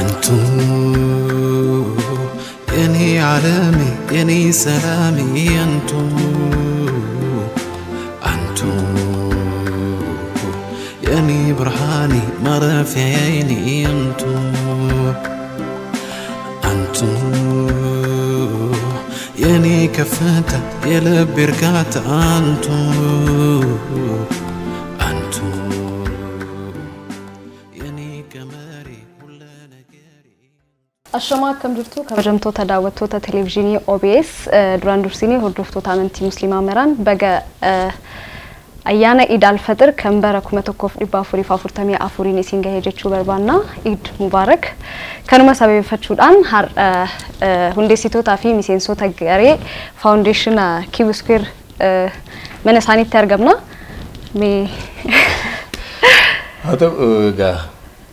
أنتو يني عالمي يني سلامي أنتو أنتو يني برهاني مرفعيني أنتو أنتو يني كفاتا يلبي ركاتا أنتو أنتو يني كماري ولا نجاري الشماعة كم جرتوا كجمتوا تداوتوا تلفزيوني OBS دران درسيني هردفتوا تامنتي مسلمة مران بقى أيانا إيد الفطر كم بركم تكوف إبافوري فافورتامي أفوريني سينجه جتشو بربانا إيد مبارك كانوا ما سبب فتشود أن هر هندي سيتو تافي ميسينسو تجاري فاونديشن كيو سكوير من ثاني ترجمنا مي هذا جا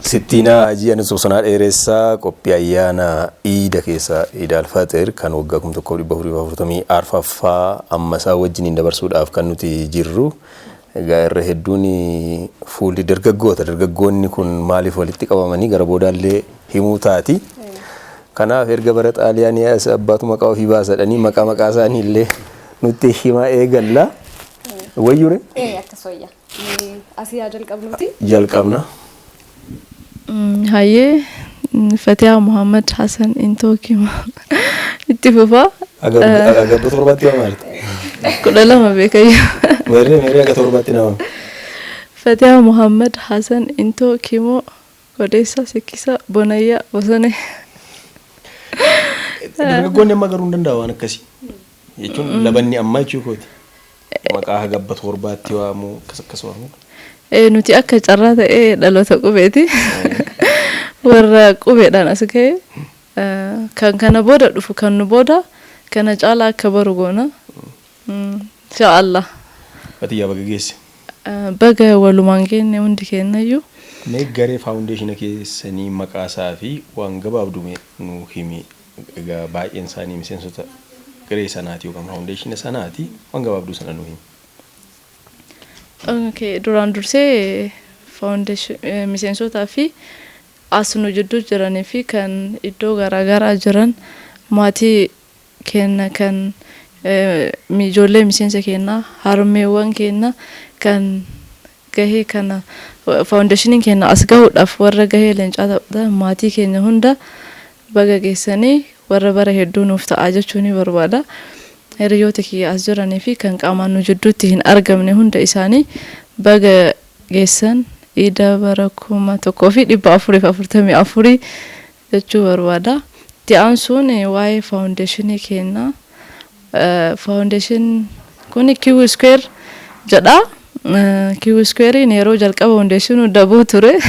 ستينا أجيان سوسنا إيرسا كوبي أيانا إيدا كيسا إيدا الفطر كانوا وجاكم تكوف إبافوري فافورتامي أرفا أما ساوجين دبرسود أفكانو تيجرو Gaarii hedduuni fuulli dargaggoonni kun maaliif walitti qabamanii gara boodaallee himuu taati. Kanaaf erga bara xaaliyaanii as abbaatu maqaa ofii baasadhanii maqaa isaanii illee nutti himaa eegalla. Wayyure? Akkasoyya. Asii jalqabnuuti. Jalqabna. Hayyee Fatiha Muhammad Hassan Intokima itti fufaa. Agabba torbatti maalti? Kudha lama beekayya. Meree aga torbatti nama. Fatiha Muhammad Hassan Intokimo Odeessa Sikkisa Bonayyaa Bosone. Dargaggoonni amma garuu hin danda'u waan akkasii. Jechuun labanni amma jechuukooti. Maqaa agabba torbatti waamu akkas waamu. Nuti akka carraa ta'ee dhaloota qubeeti. Warra qubeedhaan as ga'e kan kana booda dhufu kan nu booda kana caalaa akka baru goona. Inshaallah. Fatiyaa baga geesse. Baga walumaan geenne hundi kennayyuu. Mee garee faawundeeshina keessanii maqaa isaa fi waan gabaabdume nu himi. Egaa baay'een isaanii miseensota garee sanaati yookaan faawundeeshina sanaati waan gabaabduu sana nu himi. Okay, duraan dursee faawundeeshinii miseensotaa fi asnu jidduu jiranii fi kan iddoo garaagaraa jiran maatii kenna kan ijoollee miseensa kenna harmeewwan kenna kan gahee kana faawundeeshiniin kenna as gahuudhaaf warra gahee leencaa ta'udha maatii keenya hunda baga geessanii warra bara hedduu nuuf ta'aa jechuun barbaada. Hiriyoota kiyya as jiranii fi kan qaamaan nu jidduutti hin argamne hunda isaanii baga geessan Ida bara 1444 jechuu barbaada. Ti'aan sun waa'ee faawundeeshinii kenna. Faawundeeshin kun Q Square jedha. Q Square yeroo jalqaba faawundeeshinuu dabuu ture.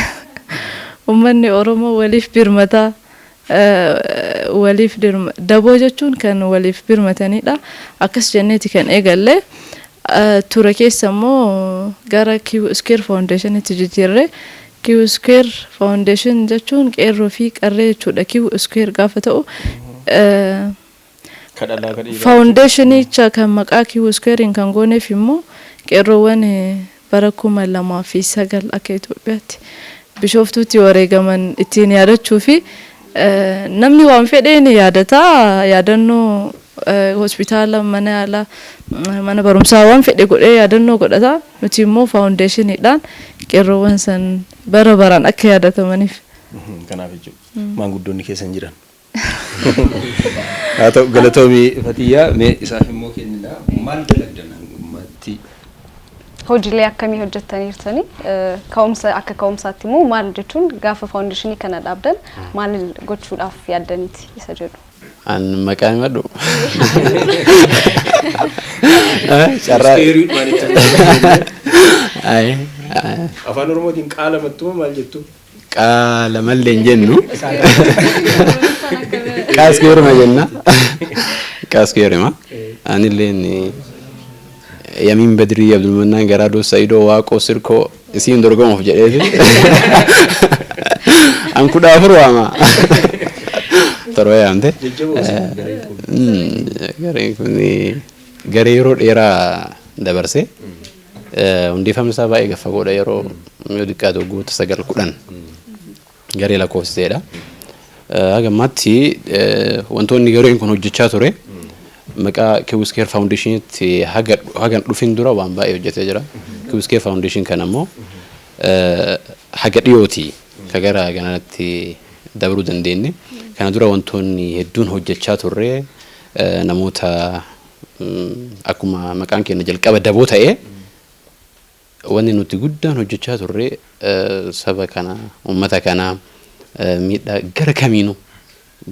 Uummanni Oromoo waliif birmata waliif daboo jechuun kan waliif birmatanidha. Akkas jenneeti kan eegalle. Ture keessa immoo gara Q Square Foundation itti jijjiirre. Q Square Foundation jechuun qeerroo fi qarree jechuudha. Q Square gaafa ta'u Foundationicha kan maqaa Q Square kan gooneef immoo qeerroowwan bara 2009 akka Itoophiyaatti Bishooftuutti wareegaman ittiin yaadachuu fi namni waan fedheen yaadata yaadannoo hospitaala mana yaalaa mana barumsaa waan fedhe godhee yaadannoo godhata nuti immoo faawundeeshiniidhaan qeerroowwan san bara baraan akka yaadatamaniif kanaaf jechuudha maanguddoonni keessan jiran haa ta'u galatoomii Fatiyaa mee isaaf immoo kennina maal dalagdan ummatti hojiilee akkamii hojjettaniirtanii ka'umsa akka ka'umsaatti immoo maal jechuun gaafa faawundeeshinii kana dhaabdan maal gochuudhaaf yaaddaniiti isa jedhu an maqaan madhu carraa ay afaan oromootiin qaala mattuu maal jettu qaala malleen jennu qaaskeeruma jenna qaaskeeruma anilleen Yamin Badri Abdul Mannan Garado Saido Waqo Sirko isin dorgomuuf jedheeti an kuda afurama toroyamte gare yero dheera dabarse hundi famsa baay'ee gafa godha yeroo yodikaatu guutu sagal kudan gare la koofseedha Hagamatti wantoonni gareen kun hojjechaa ture maqaa Kiwuskeer Foundationitti hagan dhufin dura waan baay'ee hojjetee jira. Kiwuskeer Foundation kan ammoo haga dhiyooti kagara ganatti dabruu dandeenye. Kana dura wantoonni hedduun hojjechaa turre namoota akkuma maqaan keenya jalqaba daboo ta'ee wanni nuti guddaan hojjechaa turre saba kana ummata kana miidhaa gara kamiinuu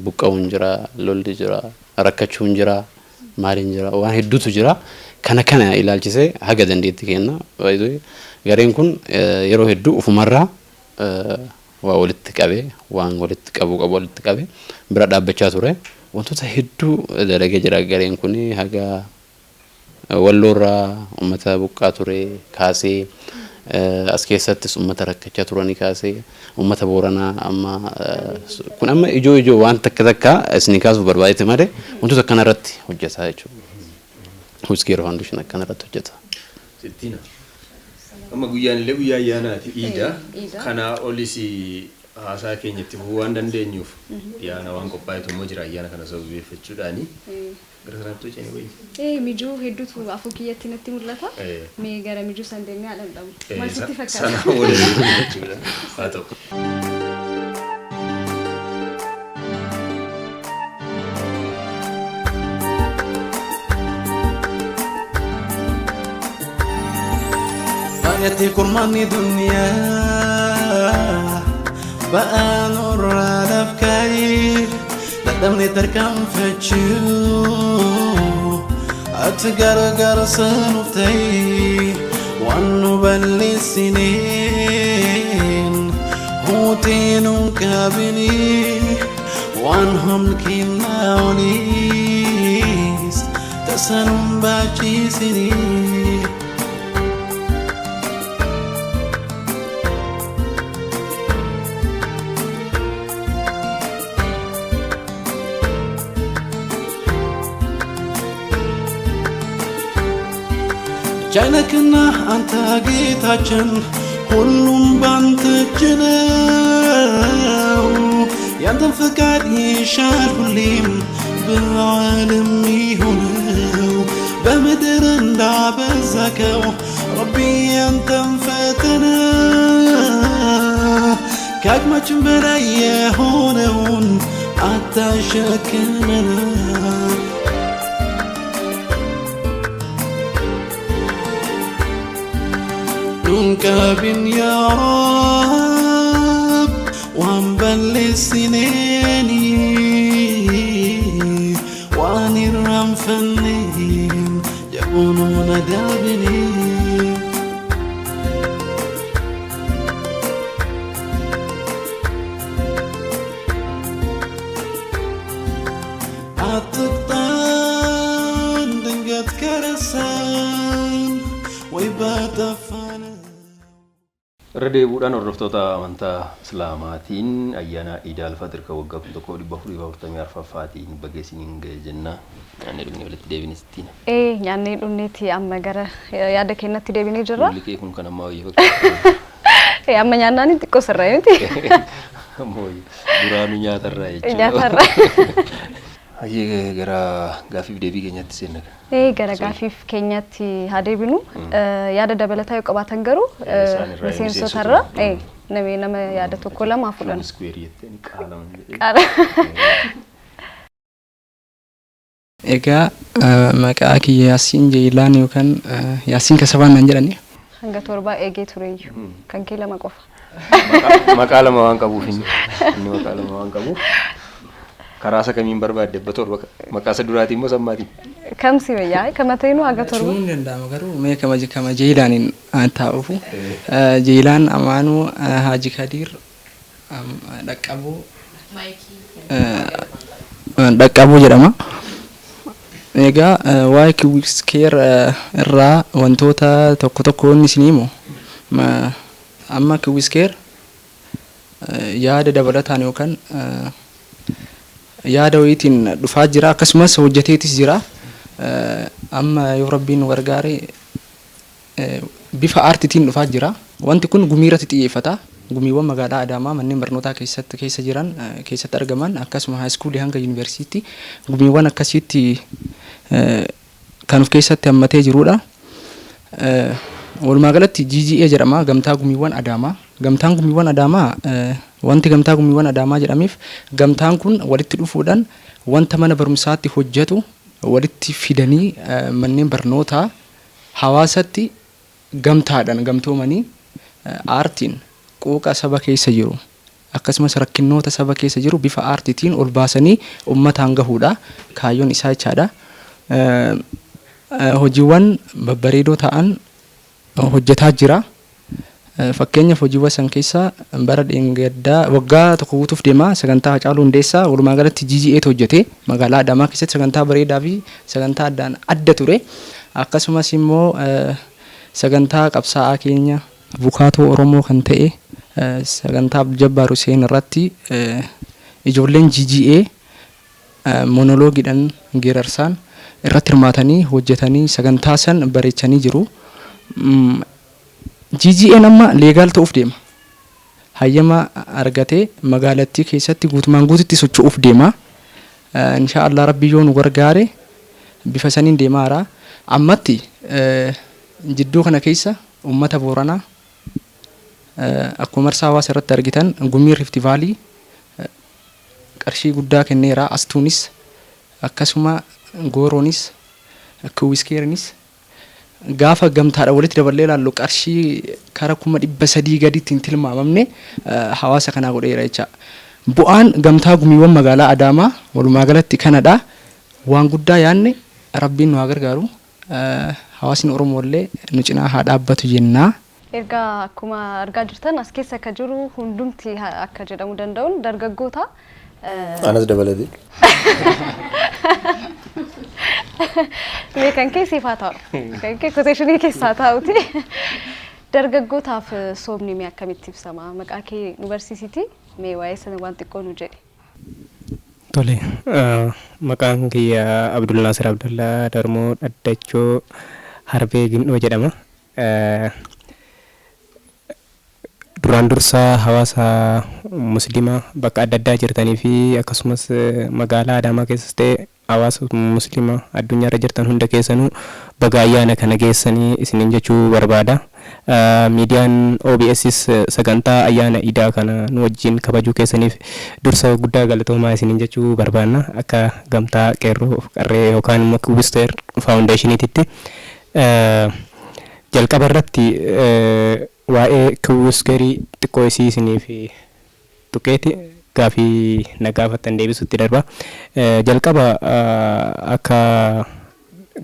buqqa'uun jira, lolli jira, rakkachuun jira, maaliin jira, waan hedduutu jira. Kana ilaalchisee haga dandeetti kenna. Gareen kun yeroo hedduu ufumarraa waa walitti qabee waan walitti qabu walitti qabee bira dhaabbachaa ture. Wantoota hedduu dalagee jira gareen kun haga walloorraa ummata buqqaa ture kaasee as keessattis ummata rakkachaa turanii kaasee ummata Booranaa amma kun amma ijoo waan takka isin kaasuuf barbaadetti malee wantoota akkana irratti hojjetaa jechuudha. Kiwuskeer Foundation akkana irratti hojjeta. Sittina. Amma guyyaan illee guyyaa ayyaanaati iida kana olis haasaa keenyatti waan dandeenyuuf yaana waan qophaa'etu immoo jira ayyaana kana sababeeffachuudhaani gara kanaatti hojjenne wayii. Mijuu hedduutu afur kiyyatti natti mul'ata. Mee gara mijuu san deemnee adamdamu. Maal sitti fakkaata? Sana waliin jechuudha. Haa ta'u. Ayati kurmani dunia Ba'anur nafkai Dadamni terkam fechu Atgar sanuftai Wanu bali sinin Hutinu kabini Wanhum kinaunis Tasanum baci sini ጃይነክና አንተ ጌታችን ሁሉም ባንተ እጅ ነው ያንተን ፈቃድ ይሻል ሁሌም በዓለም ይሁነው በምድር እንዳበዛከው ረቢ ያንተን ፈተና ከአቅማችን በላይ የሆነውን አታሸክመን كابن يا رب وانبل السنيني وانرم فنين يكونون دابني أتقطان دنقت كرسان ويباتفان Rede buudhaan hordoftoota amantaa Islaamaatiin ayyaana Iid al-Fitr kan waggaa 1444tiin bageessiniin ga'e jenna. Nyaanni dhumni walitti deebinistiin. Nyaanni dhumniiti amma gara yaada keenyatti deebinee jirra. Liqee kun kan ammaa wayii fakkaata. Amma nyaannaan xiqqoo sirraa miti. Ammoo duraanuu nyaatarraa jechuudha. Nyaatarraa. Hayyee gara gaafiif deebii keenyatti seenna. Gara gaafiif keenyatti haa deebinu. Yaada dabalataa yoo qabaatan garuu miseensotarra nama yaada tokko lama fudhan. Egaa maqaa kiyya Yaasiin Jeelaan yookaan Yaasiin Kasabaan naan jedhani. Hanga torbaa eegee tureeyyu kan kee lama qofa. Maqaa lama waan qabuuf inni maqaa lama waan qabuuf karaa isa kamiin barbaadde torba maqaa isa duraatiin moo sammaatiin? Kamsi wayyaa kamateenuu haga torba. Sun danda'ama garuu mee kama Jeelaaniin taa'uuf Jeelaan Amaanuu Haaji Kadiir Dhaqqabuu jedhama. Egaa waa'ee Kiwuskeer irraa wantoota tokko inni isinii himu amma Kiwuskeer yaada dabalataan yookaan yaada wayiitiin dhufaa jira akkasumas hojjeteetis jira. Amma yoo Rabbiin nu gargaare bifa aartiitiin dhufaa jira. Wanti kun gumiirratti xiyyeeffata. gumiiwwan magaalaa Adaamaa manneen barnootaa keessa jiran keessatti argaman akkasuma haayiskuulii hanga yuunivarsiitii gumiiwwan akkasitti kan of keessatti hammatee jirudha. Walumaa galatti GGA jedhama gamtaa gumiiwwan Adaamaa. Gamtaan gumiiwwan Adaamaa wanti gamtaa gumiiwwan Adaamaa jedhameef gamtaan kun walitti dhufuudhaan wanta mana barumsaatti hojjetu walitti fidanii manneen barnootaa hawaasatti gamtaadhaan gamtoomanii aartiin quuqa saba keessa jiru akkasumas rakkinoota saba keessa jiru bifa aartiitiin ol baasanii uummataan gahuudha kaayyoon isaa jechaadha. Hojiiwwan babbareedoo ta'an hojjetaa jira. Fakkeenyaaf hojiiwwan san keessaa bara dheengaddaa waggaa tokko guutuuf deema sagantaa Hacaaluu Hundeessaa walumaa galatti GGA'tu hojjete magaalaa Adaamaa keessatti sagantaa bareedaa fi sagantaa addaan adda ture. Akkasumas immoo sagantaa qabsaa'aa keenya abukaatoo Oromoo kan ta'e sagantaa Abdul Hussein irratti ijoolleen GGA monoloogiidhaan geerarsaan irratti hirmaatanii hojjetanii sagantaa san bareechanii jiru. GGA nama leegaal ta'uuf deema. Hayyama argatee magaalattii keessatti guutumaan guututti socho'uuf deema. Inshaallah Rabbi yoo nu gargaare bifa saniin deemaara. Ammatti jidduu kana keessa uummata Booranaa akkuma marsaa hawaasa irratti argitan gumii Rift Valley qarshii guddaa kenneera. Astuunis akkasuma Gooroonis Kiwiskeerinis gaafa gamtaadha walitti daballee ilaallu qarshii kara 300 gaditti hin tilmaamamne hawaasa kanaa godheera jecha. Bu'aan gamtaa gumiiwwan magaalaa Adaamaa walumaa galatti kanadha. Waan guddaa yaanne Rabbiin nu haa gargaaru. Hawaasni Oromoo illee nu cinaa haa dhaabbatu jenna. Ergaa akkuma argaa jirtan as keessa akka jiru hundumti akka jedhamu danda'uun dargaggoota. Anas dabalatee. Mee kan keessi faataa'u. Kan kee quotationii keessaa taa'uti. Dargaggootaaf soomni mee akkamitti ibsama? Maqaa kee nu barsiisiti. Mee waa'ee sana waan xiqqoo nu jedhi. Tole. Maqaan kiyya Abdul Nasir Abdullah Darmoo Dhaddachoo Harbee Gimdhoo jedhama. Duraan dursa hawaasa musliimaa bakka adda addaa jirtanii fi akkasumas magaalaa Adaamaa keessas ta'e hawaasa musliimaa addunyaarra jirtan hunda keessanuu baga ayyaana kana geessanii isiniin jechuu barbaada. Miidiyaan OBS's sagantaa ayyaana idaa kana nu wajjin kabajuu keessaniif dursa guddaa galatoomaa isiniin jechuu barbaanna. Akka gamtaa qeerroo qarree yookaan immoo Kiwister Foundationitti jalqaba irratti waa'ee Kiwiskerii xiqqoo isiniif tuqeeti gaafii na gaafattan deebisutti darba. Jalqaba akka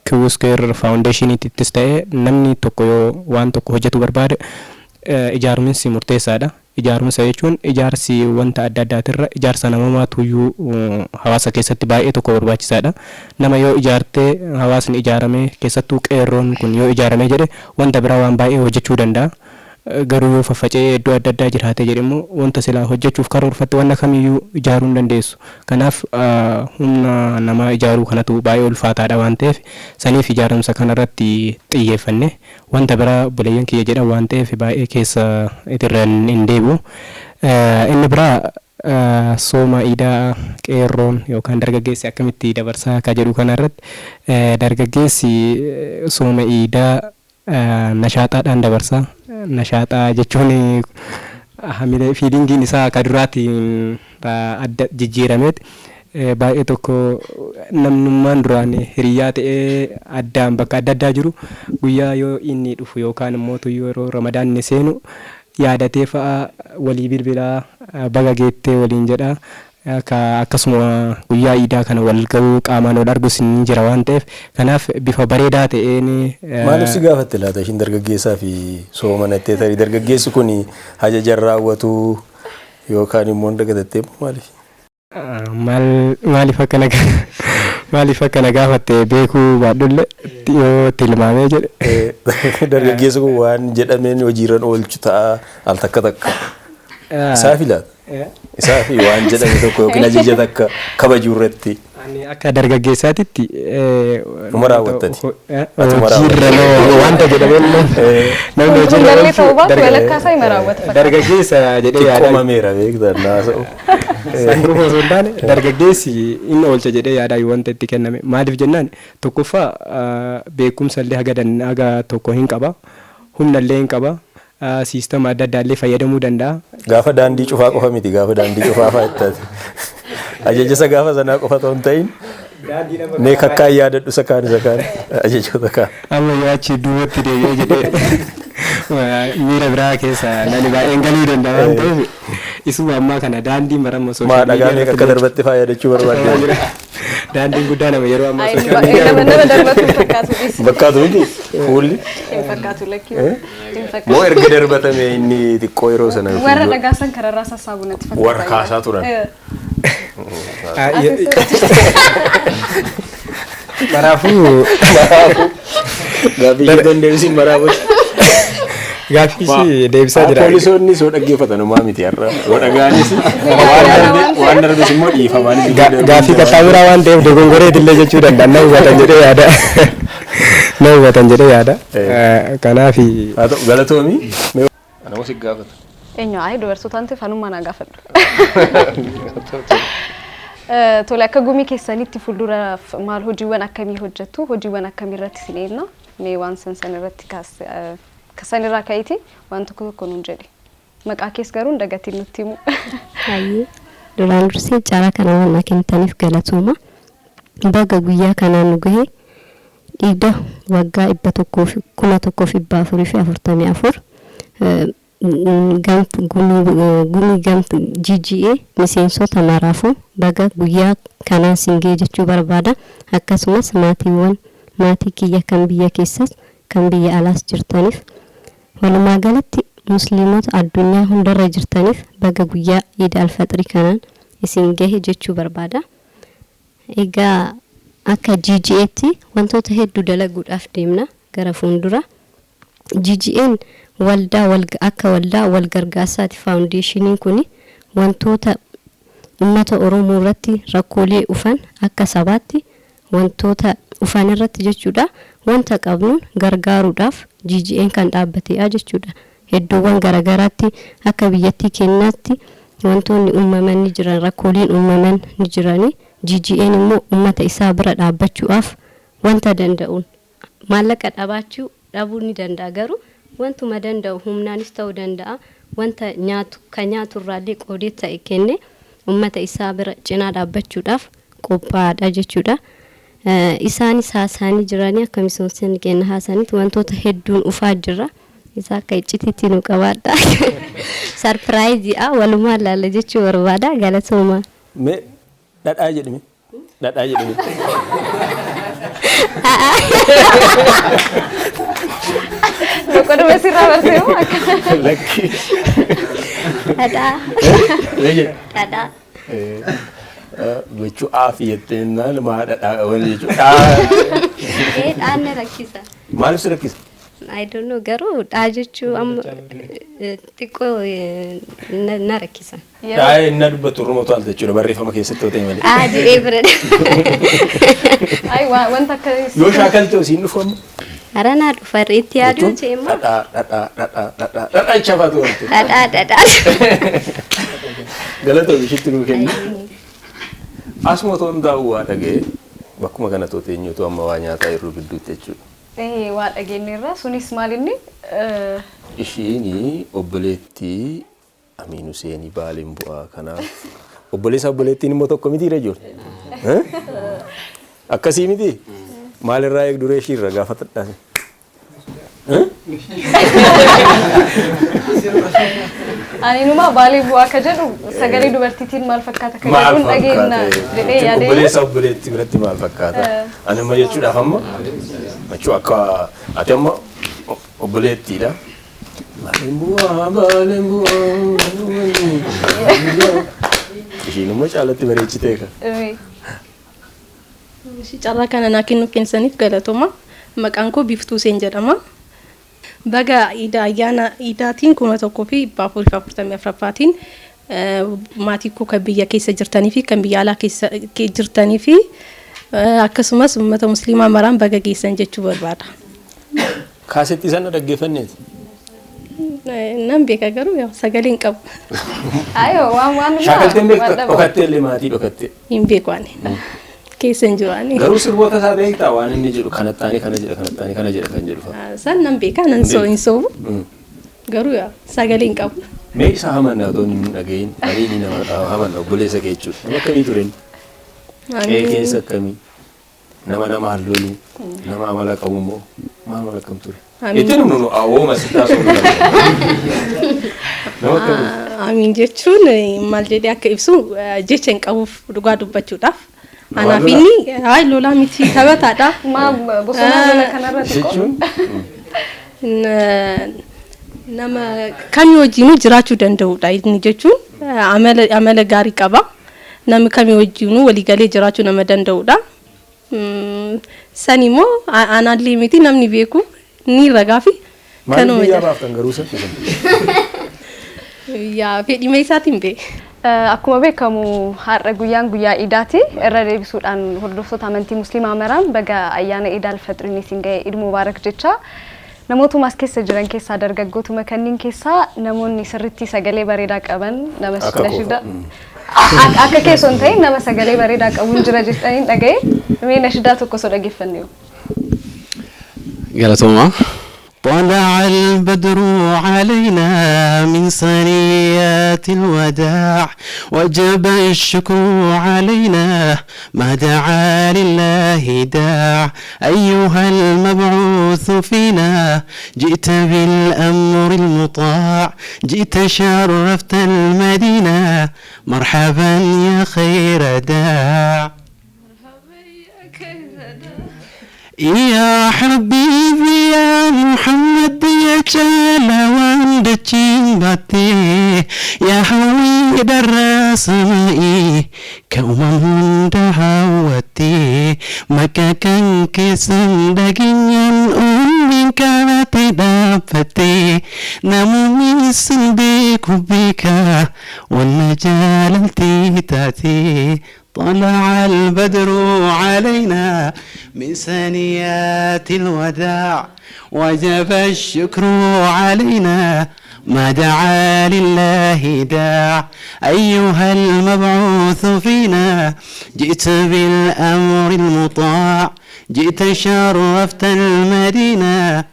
Kiwisker Foundationittis ta'e namni tokko yoo waan tokko hojjetu barbaade ijaarumsi murteessaadha. Ijaarumsa jechuun ijaarsi wanta adda addaatirra ijaarsa namummaatu iyyuu hawaasa keessatti baay'ee tokko barbaachisaadha. Nama yoo ijaartee hawaasni ijaaramee keessattuu qeerroon kun yoo ijaaramee jedhe wanta biraa waan baay'ee hojjechuu danda'a. Garuu yoo faffacee iddoo adda addaa jiraate jedhamu wanta silaa hojjechuuf karoorfatte waan kamiyyuu ijaaruu hin dandeessu. Kanaaf humna namaa ijaaruu kanatu baay'ee ulfaataadha waan ta'eef saniif ijaarumsa kanarratti xiyyeeffanne wanta biraa buleeyyan kiyya jedhan waan ta'eef baay'ee keessa itirra hin deebi'u. Inni biraa sooma idaa qeerroon yookaan dargaggeessi akkamitti dabarsaa akka jedhu kanarratti dargaggeessi sooma idaa nashaaxaadhaan dabarsaa. Nashaaxaa jechuun hamila fiilingiin isaa akka duraatiin adda jijjiirameeti baay'ee tokko namnummaan duraan hiriyaa ta'ee addaan bakka adda addaa jiru guyyaa yoo inni dhufu yookaan immoo yeroo ramadaanni seenu yaadatee fa'a walii bilbilaa baga geettee waliin jedha. Akkasuma guyyaa idaa kana wal ga'uu qaamaan wal arguus ni jira waan ta'eef kanaaf bifa bareedaa ta'een maaliif si gaafatte laata ishiin dargaggeessaa fi sooma nattee tarii dargaggeessi kun hajaja raawwatu yookaan immoo dagatattee maaliif? Maaliif akkana gaafatte beekuu baadhulle yoo tilmaamee jedhe dargaggeessi kun waan jedhameen hojiirran oolchu ta'a al takka takka isaa filaata. Isaa fi waan jedhame tokko yookiin ajaja takka kabajuu irratti Ani akka dargaggeessaatitti Umara wattati. Wanta jedhamee namni hojii Dalli ta'uu baatu walakkaa isaa raawwata. dargaggeessa jedhee yaada. Xiqqooma meera beektaa naasa'u. Sanguuf osoo hin taane dargaggeessi inni oolcha jedhee yaadaa wanta itti kenname. Maaliif jennaan tokkoffaa beekumsa illee haga tokko hin qaba. Humna illee hin qaba. Siistama adda addaa illee fayyadamuu danda'a. Gaafa daandii cufaa qofa miti gaafa daandii cufaa fa'aatti. Ajajasa gaafa sanaa qofa ta'uu hin ta'in. Mee kakkaa yaadadhu sakaan ajajoota kaan. Amma yaachi duubatti deebi'ee jedhee miira biraa keessa nani baay'een galuu danda'a waan ta'eef isuma ammaa kana daandii marama Maa dhagaa meeqa akka darbatti fayyadachuu barbaadde. Daandiin guddaa nama yeroo ammaa Nama darbatu fakkaatu dhiisi. Bakkaatu miti fuulli. Hin fakkaatu lakkii. Hin fakkaatu. Moo erga darbatame inni xiqqoo yeroo sana. Warra dhagaasan kararraa sassaabu natti fakkaata. Warra kaasaa turan. Maraafuu Gaaffii ishee dandeebisiin maraafuu. gaaffii ishee deebisaa jira. Poolisoonni soo dhaggeeffatan maa miti har'a. Yoo dhagaanis waan darbes immoo dhiifamaan. Gaaffii qaxxaamuraa waan ta'eef dogongoreet illee jechuu danda'a. Na hubatan jedhee yaada. Na hubatan jedhee yaada. Kanaaf Haa ta'u galatoomii. Anammoo si gaafata. Eenyu ayi dubartootaan ta'e fanummaa naa gaafadhu. Tole akka gumii keessanitti fuulduraaf maal hojiiwwan akkamii hojjettu? Hojiiwwan akkamii irratti isin eenna? Mee waan san irratti kasanirraa ka'iti waan tokko tokko nuun jedhi. Maqaa kees garuu dagatiin nutti himu. Hayyee duraan dursee carraa kana waan kennitaniif galatooma. Baga guyyaa kanaan nu gahee dhiigda waggaa 1,444 gumii gamtu GGA miseensota maraafuu baga guyyaa kanaan singee jechuu barbaada. Akkasumas maatii kiyya kan biyya keessas kan biyya alaas jirtaniif walumaa galatti musliimota addunyaa hundarra jirtaniif baga guyyaa Eid al-Fixri kanaan isin gahe jechuu barbaada. Egaa akka GGA'tti wantoota hedduu dalaguudhaaf deemna gara fuuldura. GGA'n waldaa wal gargaarsaati foundationin kuni wantoota ummata Oromoo irratti rakkoolee ufan akka sabaatti wantoota ufan irratti jechuudha. Wanta qabnuun gargaaruudhaaf GGA'n kan dhaabbateedha jechuudha. Hedduuwwan garagaraatti akka biyyattii kennaatti wantoonni uumaman ni jiran, rakkooleen uumaman ni jirani. GGA'n immoo ummata isaa bira dhaabbachuudhaaf wanta danda'uun maallaqa dhabuu ni danda'a garuu wantuma danda'u humnaanis ta'uu danda'a. Wanta nyaatu irraallee qoodee ta'e kenne ummata isaa bira cinaa dhaabbachuudhaaf qophaa'aadha jechuudha. Isaanis haasanii jiranii akka misoomsonni kenna haasanitti wantoota hedduun ufaa jira. Isa akka iccitiitti nu qabaadha. Sarpiraayiziidha walumaa laalla jechuu barbaada galatooma. Mee dhadhaa jedhame. Dhadhaa jedhame. Tokko sirraa barteemoo akka. Lakki. Dhadhaa. Dhadhaa. Gochuu aafiyattee naan maa dhadhaa wal jechuudha. Dhaanne rakkisa. Maaliif si rakkisa? I don't know garuu dhaa jechuu amma xiqqoo na rakkisa. Dhaa inni dubbatu Oromoo taal jechuudha barreeffama keessatti ta'e malee. Jedhee bira. Ayi wanta akka Yoo shaakaltee osiin dhufu amma. Haranaa dhufa itti yaaduu ceema. Dhadhaa chafaatu wanti. Dhadhaa. Galata bishitti nuu kenni. Asuma toon daa'uu waa dhagee bakkuma kana teenyuutu amma waa nyaataa irru gidduutti jechuudha. waa dhageenyeerra sunis maalinni ishiini obboleettii Amiin Huseenii Baaleen bu'aa kanaaf obboleettiin immoo tokko miti ijoollee akkasii miti maalirraa eegduree ishiirra gaafatadhaa ani numa Baaleen bu'aa ka jedhu sagalee dubartiitiin maal fakkaata ka jedhuun dhageenya jedhee yaadee obboleettii biratti maal fakkaata ani amma jechuudhaaf amma machuu akka ati amma obboleettiidha Baaleen bu'aa ishiin immoo caalatti bareechitee ka carraa kana naa kennuuf keessaniif galatooma maqaan koo Biftuu Huseen jedhama baga ayyaana iidaatiin 1144ffaatiin maatii koo kan biyya keessa jirtanii fi kan biyya alaa keessa jirtanii fi akkasumas uummata musliimaa maraan baga geessan jechuu barbaada. Kaasetti sana dhaggeeffanneeti. Nan beeka garuu yaa sagaleen qabu. Ayo waan Shaakalteen beektaa dhokattee illee maatii dhokattee. Hin beeku ani. Keessa hin jiru ani. Garuu sirboota isaa beektaa waan inni jedhu kanattaanii kana jedha kanattaanii kana jedha kan jedhu fa'a. San nan beeka nan soo hin soobu. Garuu yaa sagaleen qabu. Mee isa hamanna otoo hin dhagayin ani ni nama hamanna obboleessa kee jechuudha. Nama akkamii turen? Qe'ee keessa akkamii? Nama halluuni? Nama amala qabu immoo maal amala akkam ture? Ittiin nu awwooma si taasisuu nama akkamii? Amiin jechuun maal jedhee akka ibsu jecha hin qabuuf dhugaa dubbachuudhaaf. Anaaf inni hayi lolaa miti taphataadha. Bosonaa lola kanarratti jechuun nama kamii wajjin jiraachuu danda'udha inni jechuun amala gaarii qaba. Namni kamii wajjin waliigalee jiraachuu nama danda'udha. San immoo aanaallee miti namni beeku ni ragaa fi kanuma. Maal biyyaa baaftan garuu saffisan? Yaa fedhii isaatiin bee. Akkuma beekamu har'a guyyaan guyyaa Iidaati. Irra deebisuudhaan hordoftoota amantii Musliimaa maraan baga ayyaana Iid al-Fixriin isin ga'e Iid Mubaarak jecha. Namootuma as keessa jiran keessaa dargaggootuma kanneen keessaa namoonni sirriitti sagalee bareedaa qaban nama nashida akka keessoon ta'e nama sagalee bareedaa qabuun jira jettanii dhagaye mee nashidaa tokko soo dhaggeeffanneeyo. Galatooma. طلع البدر علينا من ثنيات الوداع وجب الشكر علينا ما دعا لله داع أيها المبعوث فينا جئت بالأمر المطاع جئت شرفت المدينة مرحبا يا خير داع يا حبيبي يا محمد يا جالا واندتشين باتي يا حويد الرسمائي كوما دهوتي مكا كان كيسن دقين أمين كانت دافتي نمو من سنديك بك والنجال تاتي طلع البدر علينا من ثنيات الوداع وجب الشكر علينا ما دعا لله داع أيها المبعوث فينا جئت بالأمر المطاع جئت شرفت المدينة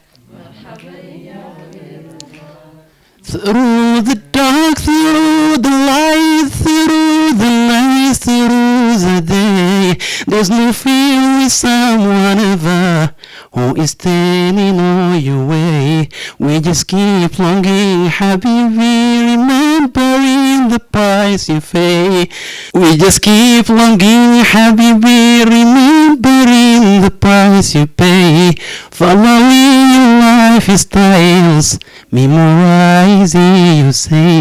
through the dark, through the light, through the night, through the day. There's no fear with someone ever who is standing on your way. We just keep longing, Habibi, remembering the price you pay. We just keep longing, Habibi, remembering the price you pay. Following your lifestyles, memorizing your says.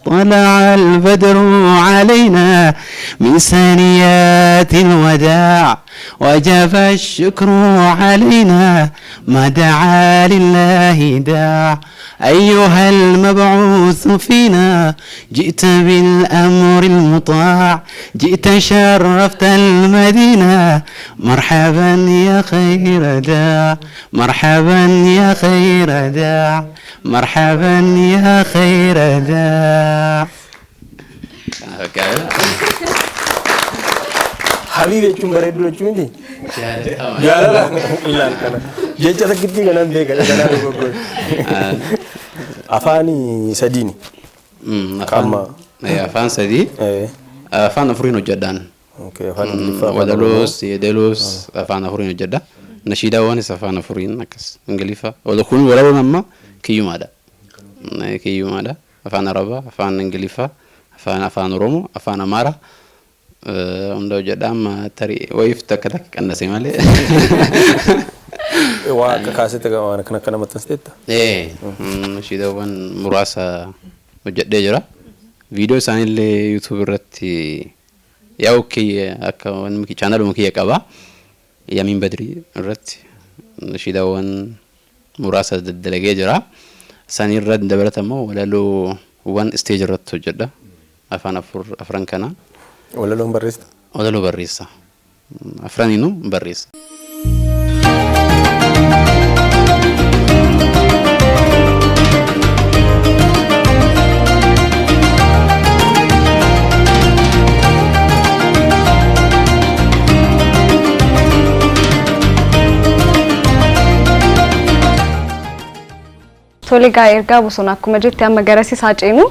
طلع البدر علينا من ثنيات الوداع وجب الشكر علينا ما دعا لله داع أيها المبعوث فينا جئت بالأمر المطاع جئت شرفت المدينة مرحبا يا خير داع مرحبا يا خير داع مرحبا يا خير داع حبيبي jechuun bareedduu jechuun miti. Jaalala ilaal kana. Jecha sakkitti kanan beeka kanaa dogoggore. Afaan sadiini. Afaan sadii. Afaan afuriin hojjedhaan. Afaan Ingiliffaa. Wadaloos, yeedaloos afaan afuriin hojjedha. Nashiidaawwanis afaan afuriin akkas Ingiliffa. Kun walaaloon amma kiyyumaadha. Kiyyumaadha. Afaan Arabaa, afaan Ingiliffaa, afaan Oromoo, afaan Amaaraa. Hunda hojjedhaan tarii wayiif takka qannase malee. Waa akka kaasete waan akka namatti ansteetta. Nashiidaawwan muraasa hojjedhee jira. Viidiyoo isaaniillee YouTube irratti yaa'u kiyya akka chaanaluma kiyya qaba. Yamiin Badrii irratti nashiidaawwan muraasa dalagee jira. Isaanii irratti dabalatamoo walaloowwan isteejii irratti hojjedha. afaan afran kana walaloon barreessa walaloo barreessa afraninu barreessa. Toligaa ergaa bosona akkuma jetti amma garasi saaceenu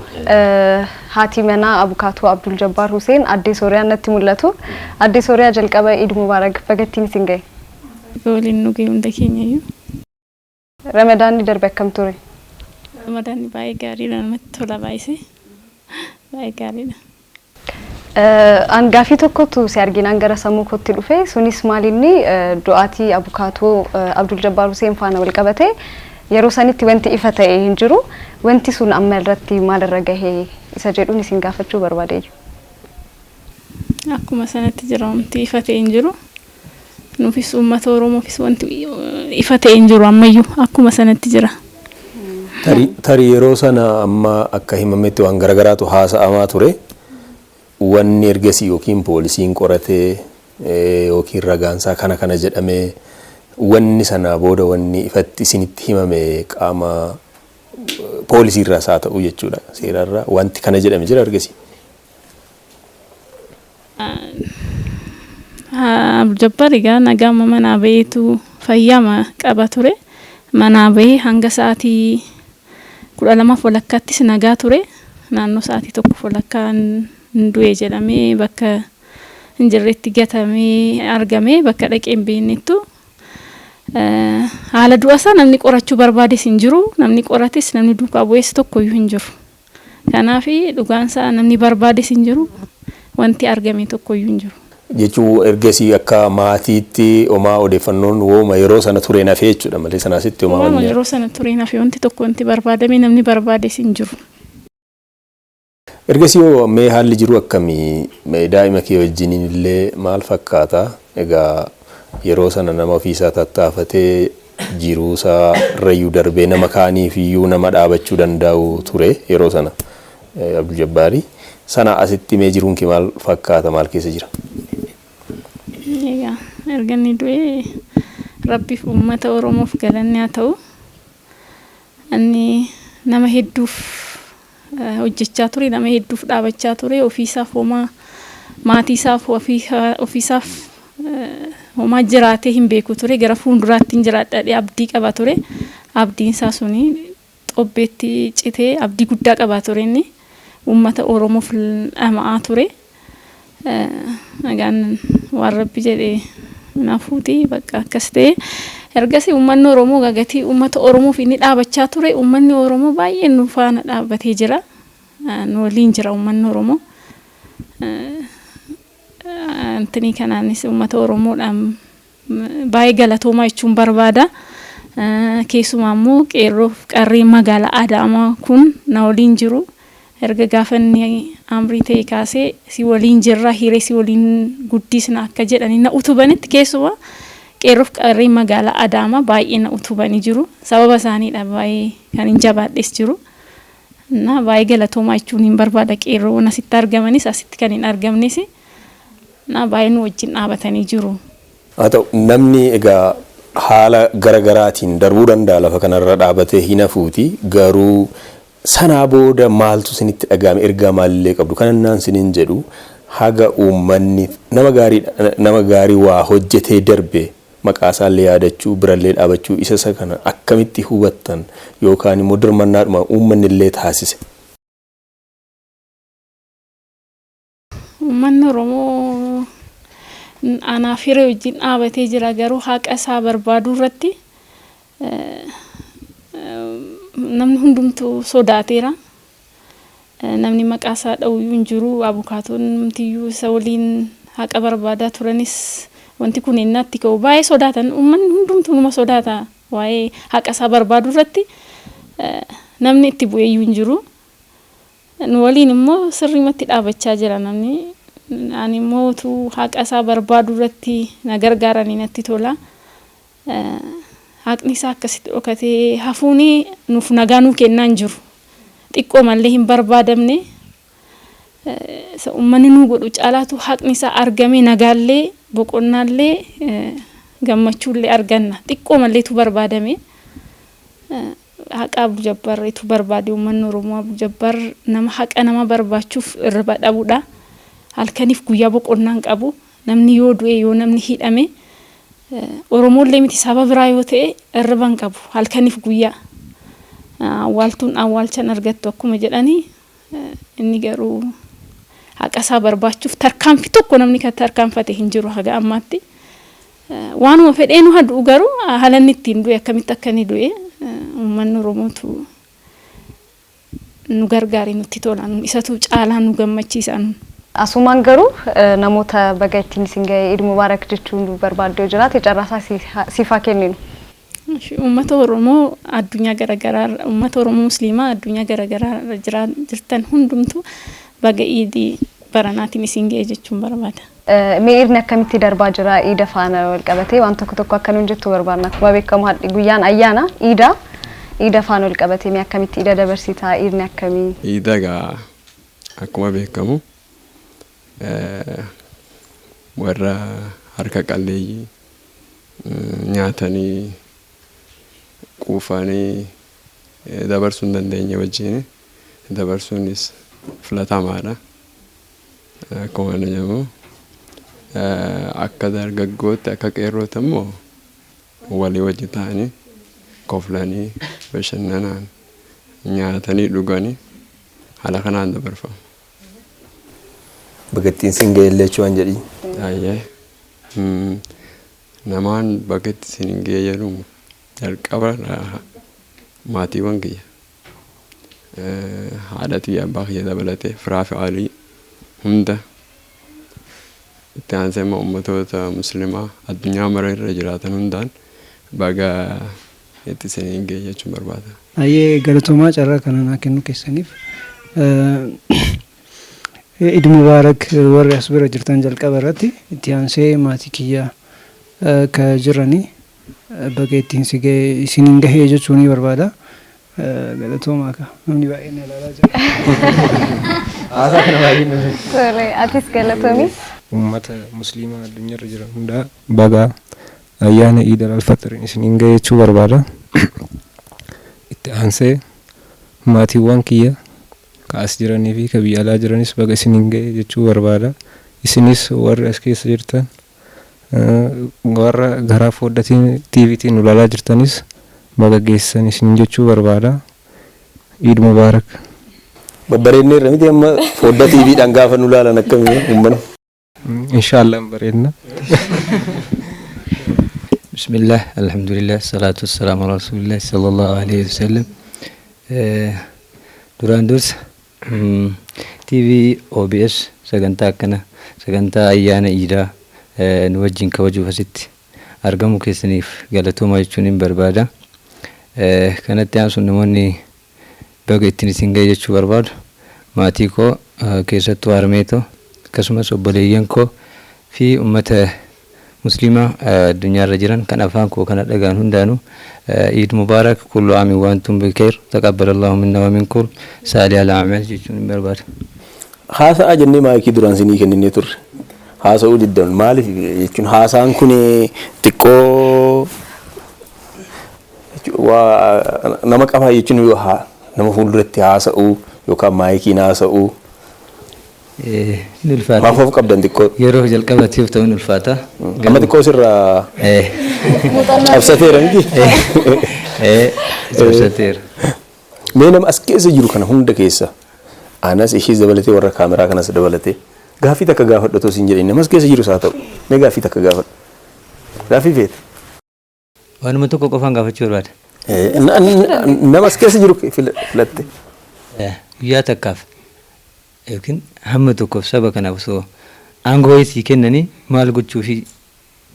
haati manaa abukaatoo Abdul Jabbar Hussein addee Sooriyaa natti mul'atu. Addee Sooriyaa jalqaba Eid Mubarak fagattiin isin gahe. Waliin nu gahee hunda keenyayyuu. Ramadaanni darbe akkam ture? Ramadaanni baay'ee gaariidha, namatti tola baay'isee baay'ee gaariidha. Angaafi tokkotu si arginaan gara sammuu kootti dhufe sunis maalinni du'aatii abukaatoo Abdul Jabbar Hussein faana wal qabate yeroo sanitti wanti ifa ta'e hin jiru. Wanti sun amma irratti maal irra gahee isa jedhuun isin gaafachuu barbaadeeju. Akkuma sanatti jira wanti ifa ta'e hin jiru. Nuufis uummata Oromoofis wanti ifa ta'e hin jiru ammayyuu akkuma sanatti jira. Tarii yeroo sana amma akka himametti waan garagaraatu haasa'amaa ture. Wanni ergasii yookiin poolisiin qoratee yookiin ragaansaa kana jedhamee wanni sana booda wanni ifatti isinitti himame qaama poolisii irraa haa ta'u jechuudha. Seerarraa wanti kana jedhame jira ergasii. Abdul Jabbar egaa nagaa manaa baheetu fayyama qaba ture. Manaa bahee hanga sa'aatii 12 walakkaattis nagaa ture. Naannoo sa'aatii 1 walakkaan du'e jedhamee bakka hin jirretti gatamee argamee bakka dhaqee hin beeknettu. Haala du'asaa namni qorachuu barbaades hin jiru, namni qorates namni duukaa bu'es tokkoyyuu hin jiru. Kanaaf dhugaansaa namni barbaades hin jiru, wanti argame tokkoyyuu hin jiru. Jechuun ergasii akka maatiitti homaa odeeffannoon wooma yeroo sana ture nafee jechuudha malee sanaasitti homaa wanni yeroo sana ture nafee wanti tokko wanti barbaadame namni barbaades hin jiru. Ergasii yoo mee haalli jiru akkamii daa'ima kee wajjiniin illee maal fakkaata? Egaa yeroo sana nama ofiisaa tattaafatee jiruusaa rayyuu darbee nama kaaniif iyyuu nama dhaabachuu danda'u ture yeroo sana Abdul Jabbaari. Sana asitti mee jiruun kee maal fakkaata, maal keessa jira? Egaa erganni du'ee rabbiif uummata Oromoof galanni haa ta'u. Inni nama hedduuf hojjechaa ture, nama hedduuf dhaabachaa ture, ofiisaaf homaa maatiisaaf ofiisaaf homaa jiraatee hin beeku ture. Gara fuulduraatti hin jiraadhadhee abdii qaba ture. Abdiin isaa suni xobbeetti citee abdii guddaa qaba ture. Inni uummata Oromoof dhama'aa ture. Nagaan waan rabbi jedhee nafuuti bakka akkas ta'e. Ergasii uummanni Oromoo gagatii uummata Oromoof inni dhaabachaa ture. Uummanni Oromoo baay'ee nu faana dhaabbatee jira. Nu waliin jira uummanni Oromoo. Antini kanaanis uummata Oromoodhaan baay'ee galatoomaa jechuun barbaada. Keessumaa immoo qeerroof qarreen magaalaa Adaamaa kun na waliin jiru. Erga gaafanni amrii ta'e kaasee si waliin jirra, hiree si waliin guddisna akka jedhanii na utubanitti keessumaa qeerroof qarreen magaalaa Adaamaa baay'ee na utubanii jiru. Sababa isaaniidha baay'ee kan hin jabaadhes jiru. Na baay'ee galatoomaa jechuun hin barbaada. Qeerroon asitti argamanis asitti kan hin argamnes na baay'ee nu wajjin dhaabatanii jiru. Haa ta'u namni egaa haala garagaraatiin darbuu danda'a lafa kanarra dhaabatee hin hafuuti. Garuu sanaa booda maaltu isinitti dhaga'ame, ergaa maalillee qabdu? Kanannaan isiniin jedhu haga uummanni nama gaarii waa hojjetee darbe maqaa isaallee yaadachuu birallee dhaabachuu isa kana akkamitti hubattan yookaan immoo dirmannaadhuma uummanni illee taasise? Uummanni Oromoo anaaf hiree wajjin dhaabatee jira, garuu haqa isaa barbaaduu irratti namni hundumtuu sodaateera. Namni maqaa isaa dha'uyyuu hin jiru. Abukaatoon namtiyyuu isa waliin haqa barbaadaa turanis wanti kun innatti ka'u baay'ee sodaatan. Uummanni hundumtuu numa sodaata waa'ee haqa isaa barbaaduu irratti. Namni itti bu'eeyyuu hin jiru. Nu waliin immoo sirriimatti dhaabachaa jira namni. Ani immoo haqa isaa barbaaduu irratti na gargaaranii natti tola. Haqni isaa akkasitti dhokatee hafuuni nuuf nagaa nuu kennaa hin jiru. Xiqqoo mallee hin barbaadamne uummanni nu godhu caalaatu haqni isaa argamee nagaallee boqonnaallee gammachuullee arganna xiqqoo malleetu barbaadame haqa Abu Jabbar itu barbaade uummanni Oromoo Abu Jabbar nama haqa nama barbaachuuf irra dhabuudha halkaniif guyyaa boqonnaan qabu namni yoo du'e yoo namni hidhame Oromoollee miti saba biraa yoo ta'e irra qabu halkaniif guyyaa awwaaltuun awwaalchan argattu akkuma jedhanii inni garuu haqa isaa barbaachuuf tarkaanfii tokko namni kan tarkaanfate hin jiru haga ammaatti waanuma fedheenu hadu garuu halanni ittiin du'e akkamitti akkanii du'e uummanni Oromootu nu gargaari nutti tola isatu caalaa nu gammachiisan. Asumaan garuu namoota baga ittiin isin ga'e Eid Mubaarak jechuun barbaadde jiraate carraasaa siifaa kenninu. Uummata Oromoo addunyaa garaagaraa uummata Oromoo Musliimaa addunyaa garaagaraa jirtan hundumtu baga Eid baranaatiin isin ga'e jechuun barbaada. Mee Eidni akkamitti darbaa jira Eid faana wal qabatee waan tokko akka nuun jettu barbaadna akkuma beekamu hadhi guyyaan ayyaana Eid faana wal qabatee mee akkamitti Eid dabarsitaa Eidni akkamii? Eid gaa akkuma beekamu warra harka qalleeyyii nyaatanii quufanii dabarsuu hin dandeenye wajjin dabarsuunis filatamaadha. Akkuma jedhamu akka dargaggootti akka qeerrootti immoo walii wajji ta'anii koflanii bashannanaan nyaatanii dhuganii haala kanaan dabarfamu. Bagattiin sin ga'e jechuun jedhi. Namaan bagatti sin ga'e jedhu jalqaba maatiiwwan kiyya haadhatii abbaa kiyya dabalatee firaa fi alii hunda itti aansee uummatoota musliimaa addunyaa mara irra jiraatan hundaan baga itti sin ga'e jechuun barbaada. Ayyee galatoomaa carraa kana naa kennu keessaniif Eid Mubaarak warri as bira jirtan jalqaba irratti itti aansee maatii kiyya ka jiranii baga ittiin si ga'e isiniin gahee jechuun barbaada. Galatoomaa ka namni baay'een ilaalaa jira. Haasaa kana baay'een. Sorry, atis galatoomii. Uummata musliimaa addunyaa irra jiran hunda baga ayyaana Eid al-Fitr isiniin ga'e jechuu barbaada. Itti aansee maatiiwwan kiyya ka as jiranii fi ka biyya alaa jiranis baga isiniin ga'e jechuu barbaada. Isinis warri as keessa jirtan warra garaa fooddatiin TVtiin ulaalaa jirtanis baga geessan isin jechuu barbaada. Eid Mubaarak. Babbareedni irra miti amma foodda TVdhaan gaafa nu ilaalan akkamii uummanni. Inshallah bareedna. Bismillah, alhamdulillah, salatu wassalamu ala rasulillah sallallahu alaihi wasallam. Duraan dursa TV OBS sagantaa akkana sagantaa ayyaana Iidaa nu wajjin kabajuuf asitti argamu keessaniif galatoomaa jechuun hin barbaada. Kanatti aansuun namoonni baga ittiin isin ga'e jechuu barbaadu. Maatii koo keessattuu harmeetoo akkasumas obboleeyyan koo fi uummata musliimaa addunyaa irra jiran kan afaan koo kana dhagaan hundaanuu Eid Mubaarak kullu aamin wa antum bikhair taqabbalallahu minna wa minkum saalihal a'maal jechuun hin barbaada. Haasaa jennee maayikii duraan sinii kenninee turre. Haasa'uu diddan maaliif jechuun haasaan kun xiqqoo nama qabaa jechuun yoo nama fuulduratti haasa'uu yookaan maayikiin haasa'uu maaf of qabdan xiqqoo yeroo jalqabatiif ta'uun ulfaata. Amma xiqqoo sirraa cabsateera miti. Cabsateera. Mee nama as keessa jiru kana hunda keessa anas ishee dabalatee warra kaameraa kanas dabalatee gaaffii takka gaafadhatoo siin jedhanii namas keessa jiru isaa ta'u mee gaaffii takka gaafadhu. Gaaffii feete. Waanuma tokko qofaan gaafachuu barbaada. Namas keessa jiru filatte. Guyyaa takkaaf yookiin hamma tokkoof saba kanaaf osoo aangoo isii kennanii maal gochuufi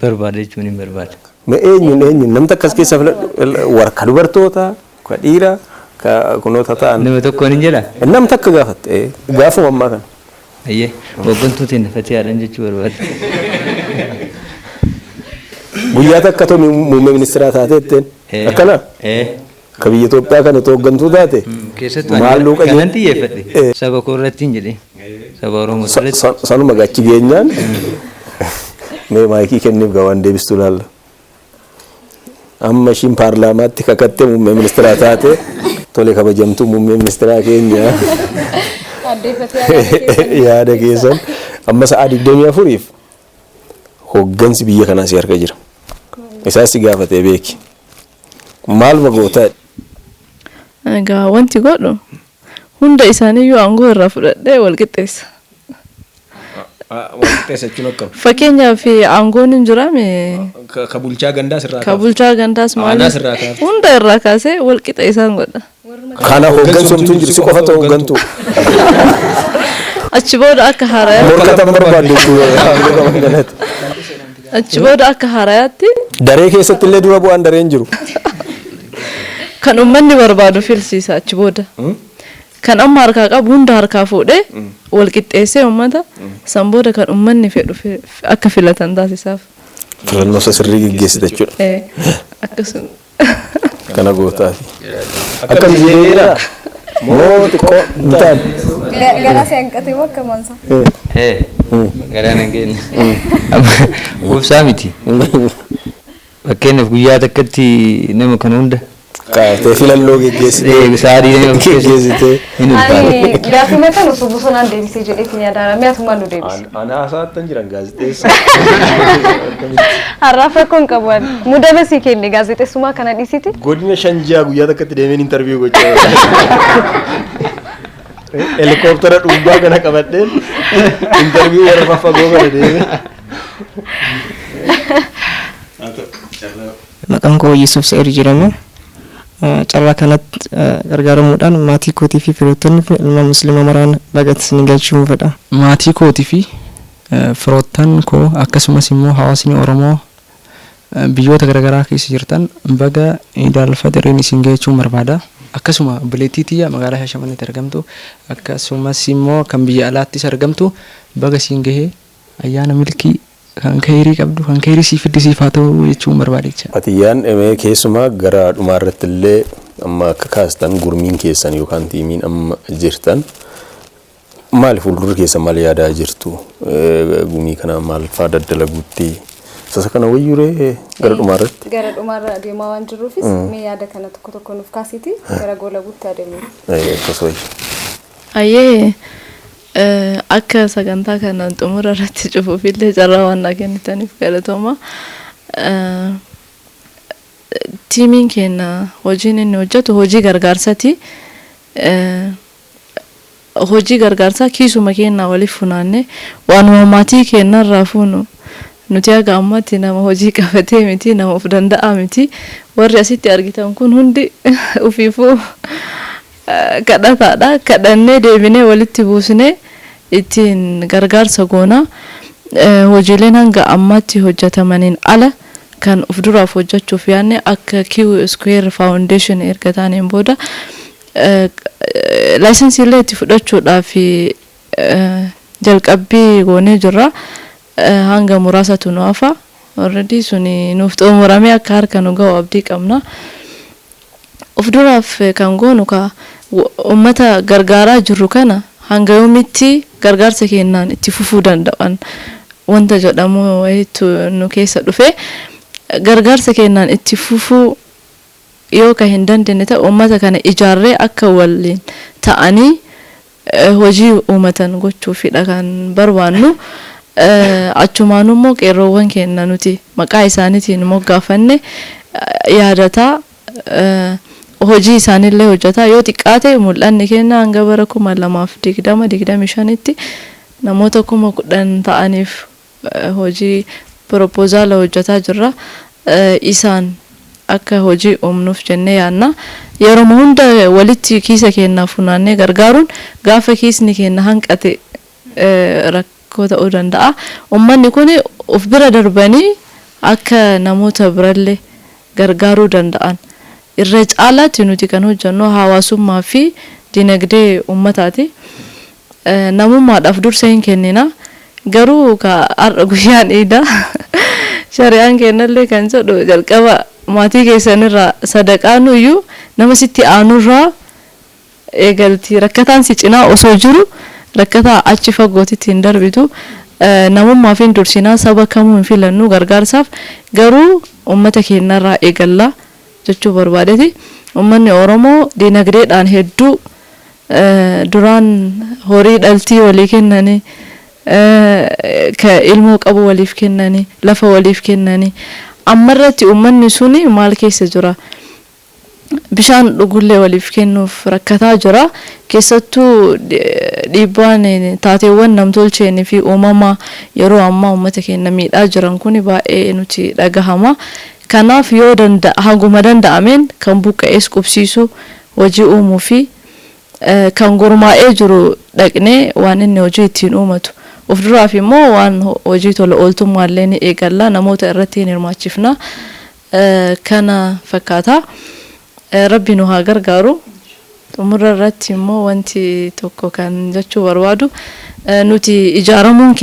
barbaada jechuun hin barbaada. Mee eenyuun namni takkas keessa warra dubartoota ka dhiira ka kunoota ta'an. Nama tokkoon hin jedhaa? Namni takka gaafatte gaafuma ammaa kana. Ayyee hooggantuutiin fatee haadhan jechuu barbaada. Guyyaa takka ta'u muummee ministeeraa taateetteen akkana ka biyya Itoophiyaa kana hooggantuu taate keessattuu kanan xiyyeeffadhe saba koo irratti hin jedhee saba Oromoo sanuma gachi geenyaan mee maayikii kenniif gawaan deebistu laalla. Amma ishiin paarlaamaatti kakatte muummee ministeeraa taate tole kabajamtu muummee ministeeraa keenya yaada keessan amma sa'a 24f hoggansi biyya kanaa si harka jira. Isaas si gaafatee beeki. Maal magootaa? Egaa wanti godhu hunda isaaniiyyuu aangoo irraa fudhadhee wal qixxeessa. Walqixxeessachuun akkam? Fakkeenyaaf aangoon hin jiraame ka bulchaa gandaas irraa ka bulchaa gandaas maaliif hunda irraa kaasee wal qixa isaan godha. Kana hoggansumtuun jiru si qofatu hoggantu. Achi booda akka haarayaatti morkatan barbaadde achi booda akka haarayaatti daree keessatti illee dura bu'aan dareen jiru. Kan uummanni barbaadu filsiisa achi booda. Kan amma harkaa qabu hunda harkaa fuudhee wal qixxeessee uummata san booda kan uummanni fedhu akka filatan taasisaaf. Filannoo sirrii gaggeessite jechuudha. Akkasuma. Kana gootaati. Akkam jedheera moo xiqqoo hin taane. Gara seenqatee bakka mansa. Garaan hin geenye. Quubsaa miti. Fakkeenyaaf guyyaa takkatti nama kana hunda kaatee filannoo gaggeessite. Sa'aatii gaggeessite. Ani gaaffii meeqan osoo bosonaan deebisee jedheetiin yaadara mi'aatumaan nu deebise. Ana haasa'attan jiran gaazexeessa. Har'aaf rakkoon qabu mudama sii kenne gaazexeessummaa kana dhiisiti. Godina Shanjaa guyyaa takkatti deemeen intarviiyuu gochaa helikooftara dhuunfaa kana qabadheen intarviiyuu warra fagoo kana deeme. Maqaan koo Yusuf Sa'id jedhama. Carraa kanatti gargaaramuudhaan maatii kootii fi firoottan ilma musliima maraan bagatti ni galchuun fedha. Maatii kootii fi firoottan koo akkasumas immoo hawaasni Oromoo biyyoota garaagaraa keessa jirtan baga Iidal Fixiriin isin geechuun barbaada. Akkasuma obboleettii tiyya magaalaa Shaashamanneetti argamtu akkasumas immoo kan biyya alaattis argamtu baga isin gahee ayyaana milkii kan khairii qabdu kan khairii siif fidisiif haa ta'u jechuun barbaadecha. Atiyyaan keessumaa gara dhumaarratti illee amma akka kaastan gurmiin keessan yookaan tiimiin amma jirtan maal fuuldura keessa maal yaadaa jirtu gumii kana maal faa daddalaguutti sasa kana wayyuree gara dhumaarratti. Gara dhumaarra adeemaa waan jirruufis mee yaada kana tokko tokko nuuf kaasiti gara goolabuutti adeemu. Ayyee akka sagantaa kanaan xumura irratti cufuuf illee carraa waan naa kennitaniif galatooma. Tiimiin keenya hojiin inni hojjetu hojii gargaarsaati. Hojii gargaarsaa kiisuma keenyaa waliif funaannee waanuma maatii keenyarraa fuunu nuti aga ammatti nama hojii qabatee miti nama of danda'a miti warri asitti argitan kun hundi ufiifuu kadhataadha kadhannee deebinee walitti buusnee ittiin gargaarsa goona hojiileen hanga ammatti hojjetamaniin ala kan of duraaf hojjechuuf yaanne akka Q Square Foundation erga taaneen booda laayisensii illee itti fudhachuudhaaf jalqabbii goonee jirra. Hanga muraasatu nu hafa already suni nuuf xumuramee akka harka nu ga'u abdii qabna. Of duraaf kan goonu ka uummata gargaaraa jirru kana hanga yoomitti gargaarsa keenyaan itti fufuu danda'an wanta jedhamu wayitu nu keessa dhufe gargaarsa keenyaan itti fufuu yoo ka hin dandeenye ta'e uummata kana ijaarree akka waliin ta'anii hojii uummatan gochuufidha kan barbaannu. Achumaan immoo qeerroowwan keenya nuti maqaa isaaniitiin moggaafanne yaadataa hojii isaanillee hojjetaa yoo xiqqaate mul'anni keenya hanga bara 2025tti namoota 10,000 ta'aniif hojii propozaala hojjetaa jirra. Isaan akka hojii uumnuuf jennee yaanna. Yeroo hunda walitti kiisa keenyaaf funaannee gargaaruun gaafa kiisni keenya hanqate rakkoo ta'uu danda'a. Uummanni kun of bira darbanii akka namoota birallee gargaaruu danda'an. Irra caalaatti nuti kan hojjennu hawaasummaa fi dinagdee uummataati. Namummaadhaaf dursa hin kennina. Garuu har'a guyyaan iida shari'aan kennallee kan jedhu jalqaba maatii keessanirraa sadaqaan iyyuu nama sitti aanurraa eegalti rakkataan si cinaa osoo jiru rakkataa achi fagootitti hin darbitu. Namummaa fi dursinaa saba kamuu hin filannu gargaarsaaf garuu uummata keenyarraa eegalla jechuu barbaadeti. Uummanni Oromoo dinagdeedhaan hedduu duraan horii dhaltii walii kennanii ka ilmoo qabu waliif kennanii lafa waliif kennanii ammarratti uummanni suni maal keessa jira? Bishaan dhugullee waliif kennuuf rakkataa jira. Keessattuu dhiibbaan taateewwan namtolcheenii fi uumamaa yeroo ammaa uummata keenya miidhaa jiran kun baay'ee nuti dhagahama. Kanaaf yoo hanguma danda'ameen kan buqqa'ees qubsiisuu hojii uumuu fi kan gurmaa'ee jiru dhaqnee waan inni hojii ittiin uumatu. Of duraaf immoo waan hojii tola ooltummaallee ni eegalla namoota irratti hin hirmaachifna. Kana fakkaata. Rabbi nu haa gargaaru. Xumura irratti immoo wanti tokko kan jechuu barbaadu nuti ijaaramuun